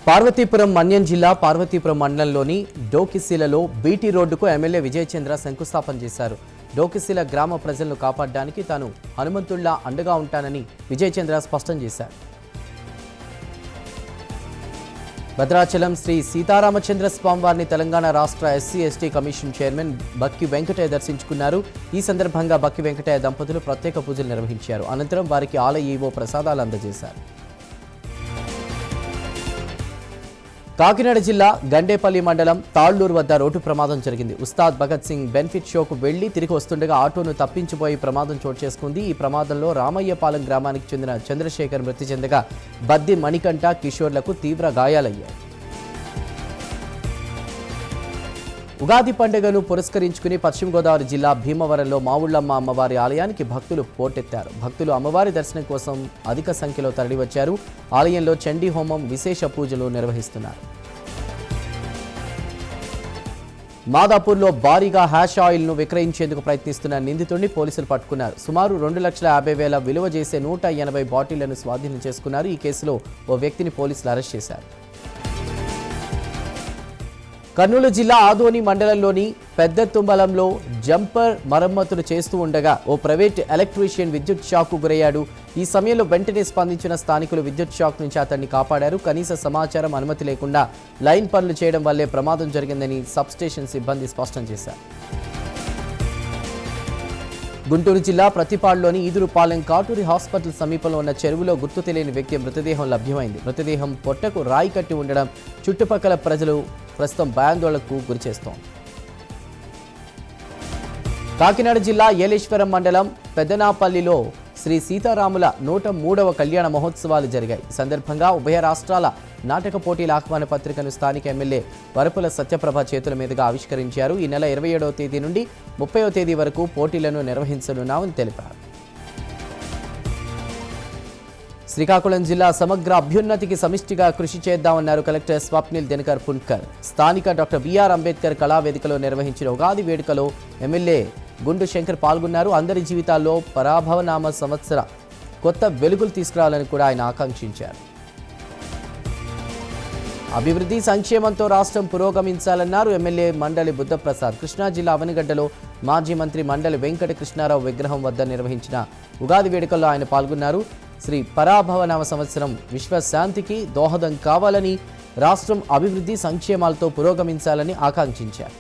పార్వతీపురం మన్యం జిల్లా పార్వతీపురం మండలంలోని డోకిసిలలో బీటీ రోడ్డుకు ఎమ్మెల్యే విజయ్ చంద్ర శంకుస్థాపన చేశారు. డోకిసిల గ్రామ ప్రజలను కాపాడడానికి తాను హనుమంతుళ్లా అండగా ఉంటానని విజయ్ చంద్ర స్పష్టం చేశారు. భద్రాచలం శ్రీ సీతారామచంద్ర స్వామివారిని తెలంగాణ రాష్ట్ర ఎస్సీ/ఎస్టీ కమిషన్ చైర్మన్ బక్కి వెంకటయ్య దర్శించుకున్నారు. ఈ సందర్భంగా బక్కి వెంకటయ్య దంపతులు ప్రత్యేక పూజలు నిర్వహించారు. అనంతరం వారికి ఆలయ ఈవో ప్రసాదాలు అందజేశారు. కాకినాడ జిల్లా గండేపల్లి మండలం తాళ్లూరు వద్ద రోడ్డు ప్రమాదం జరిగింది. ఉస్తాద్ భగత్ సింగ్ బెనిఫిట్ షోకు వెళ్లి తిరిగి వస్తుండగా ఆటోను తప్పించిపోయి ప్రమాదం చోటు చేసుకుంది. ఈ ప్రమాదంలో రామయ్యపాలెం గ్రామానికి చెందిన చంద్రశేఖర్ మృతి చెందగా బద్ది మణికంఠ కిషోర్లకు తీవ్ర గాయాలయ్యాయి. ఉగాది పండుగను పురస్కరించుకుని పశ్చిమ గోదావరి జిల్లా భీమవరంలో మావుళ్లమ్మ అమ్మవారి ఆలయానికి భక్తులు పోటెత్తారు. భక్తులు అమ్మవారి దర్శనం కోసం అధిక సంఖ్యలో తరలివచ్చారు. ఆలయంలో చండీ హోమం, విశేష పూజలు నిర్వహిస్తున్నారు. మాదాపూర్లో భారీగా హ్యాష్ ఆయిల్ను విక్రయించేందుకు ప్రయత్నిస్తున్న నిందితుడిని పోలీసులు పట్టుకున్నారు. సుమారు 2,50,000 విలువ చేసే 180 బాటిళ్లను స్వాధీనం చేసుకున్నారు. ఈ కేసులో ఓ వ్యక్తిని పోలీసులు అరెస్ట్ చేశారు. కర్నూలు జిల్లా ఆదోని మండలంలోని పెద్ద తుంబలంలో జంపర్ మరమ్మతులు చేస్తూ ఉండగా ఓ ప్రైవేట్ ఎలక్ట్రీషియన్ విద్యుత్ షాక్కు గురయ్యాడు. ఈ సమయంలో వెంటనే స్పందించిన స్థానికులు విద్యుత్ షాక్ నుంచి అతన్ని కాపాడారు. కనీస సమాచారం, అనుమతి లేకుండా లైన్ పనులు చేయడం వల్లే ప్రమాదం జరిగిందని సబ్స్టేషన్ సిబ్బంది స్పష్టం చేశారు. గుంటూరు జిల్లా ప్రతిపాడులోని ఈదురుపాలెం కాటూరి హాస్పిటల్ సమీపంలో ఉన్న చెరువులో గుర్తు తెలియని వ్యక్తి మృతదేహం లభ్యమైంది. మృతదేహం పొట్టకు రాయి కట్టి ఉండడం చుట్టుపక్కల ప్రజలు ప్రస్తుతం భయాందోళనకు గురిచేస్తోంది. కాకినాడ జిల్లా ఏలేశ్వరం మండలం పెదనాపల్లిలో శ్రీ సీతారాముల 103వ కళ్యాణ మహోత్సవాలు జరిగాయి. ఈ సందర్భంగా ఉభయ రాష్ట్రాల నాటక పోటీల ఆహ్వాన పత్రికను స్థానిక ఎమ్మెల్యే వరపుల సత్యప్రభ చేతుల మీదుగా ఆవిష్కరించారు. ఈ నెల 27వ తేదీ నుండి 30వ తేదీ వరకు పోటీలను నిర్వహించనున్నామని తెలిపారు. శ్రీకాకుళం జిల్లా సమగ్ర అభ్యున్నతికి సమిష్టిగా కృషి చేద్దామన్నారు కలెక్టర్ స్వప్నిల్ దినకర్ పున్కర్. స్థానిక డాక్టర్ బిఆర్ అంబేద్కర్ కళావేదికలో నిర్వహించిన ఉగాది వేడుకలో ఎమ్మెల్యే గుండు శంకర్ పాల్గొన్నారు. అందరి జీవితాల్లో పరాభవనామ సంవత్సర కొత్త వెలుగులు తీసుకురావాలని కూడా ఆయన ఆకాంక్షించారు. అభివృద్ధి సంక్షేమంతో రాష్ట్రం పురోగమించాలన్నారు ఎమ్మెల్యే మండలి బుద్ధప్రసాద్. కృష్ణా జిల్లా అవనిగడ్డలో మాజీ మంత్రి మండలి వెంకట కృష్ణారావు విగ్రహం వద్ద నిర్వహించిన ఉగాది వేడుకల్లో ఆయన పాల్గొన్నారు. శ్రీ పరాభవనామ సంవత్సరం విశ్వశాంతికి దోహదం కావాలని, రాష్ట్రం అభివృద్ధి సంక్షేమాలతో పురోగమించాలని ఆకాంక్షించారు.